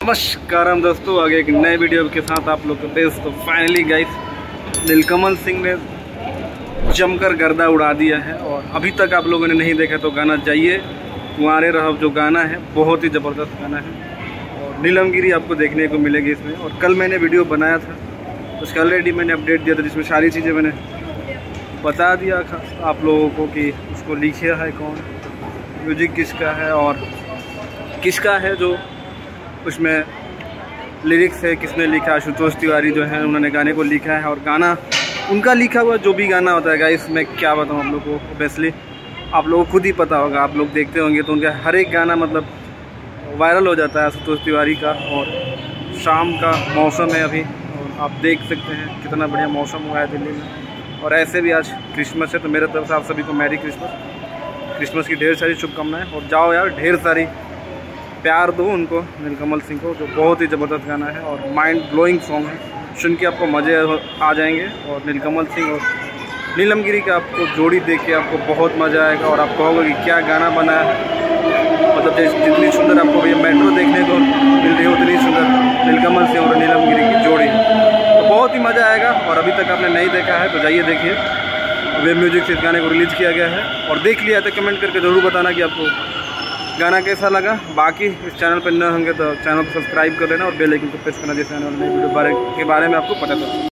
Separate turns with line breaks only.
नमस्कार दोस्तों, आगे एक नए वीडियो के साथ आप लोग के पेश। तो फाइनली गाइस, नीलकमल सिंह ने जमकर गर्दा उड़ा दिया है और अभी तक आप लोगों ने नहीं देखा तो गाना जाइए। कुंवारे रहो जो गाना है बहुत ही ज़बरदस्त गाना है और नीलमगिरी आपको देखने को मिलेगी इसमें। और कल मैंने वीडियो बनाया था, उसका ऑलरेडी मैंने अपडेट दिया था जिसमें सारी चीज़ें मैंने बता दिया था आप लोगों को कि उसको लिखे है कौन, म्यूजिक किसका है और किसका है जो उसमें लिरिक्स है, किसने लिखा। आशुतोष तिवारी जो है उन्होंने गाने को लिखा है और गाना उनका लिखा हुआ जो भी गाना होता है गाइस, मैं क्या बताऊँ आप लोग को, ऑब्वियसली आप लोगों को खुद ही पता होगा। आप लोग देखते होंगे तो उनका हर एक गाना मतलब वायरल हो जाता है आशुतोष तिवारी का। और शाम का मौसम है अभी और आप देख सकते हैं कितना बढ़िया मौसम हुआ है दिल्ली में। और ऐसे भी आज क्रिसमस है तो मेरे तरफ से आप सभी को मैरी क्रिसमस की ढेर सारी शुभकामनाएं। और जाओ यार, ढेर सारी प्यार दो उनको, नीलकमल सिंह को, जो बहुत ही ज़बरदस्त गाना है और माइंड ब्लोइंग सॉन्ग है। सुन के आपको मज़े आ जाएंगे। और नीलकमल सिंह और नीलमगिरी का आपको जोड़ी देख के आपको बहुत मज़ा आएगा और आप कहोगे कि क्या गाना बना है। मतलब जितनी सुंदर आपको भैया मेट्रो देखने को मिल रही है उतनी सुंदर नीलकमल सिंह और नीलमगिरी की जोड़ी है। तो बहुत ही मज़ा आएगा और अभी तक आपने नहीं देखा है तो जाइए देखिए। वेब म्यूजिक से इस गाने को रिलीज़ किया गया है और देख लिया तो कमेंट करके ज़रूर बताना कि आपको गाना कैसा लगा। बाकी इस चैनल पर नए होंगे तो चैनल को सब्सक्राइब कर लेना और बेल आइकन को प्रेस करना, जैसे आने वाले नई वीडियो के बारे में आपको पता चले।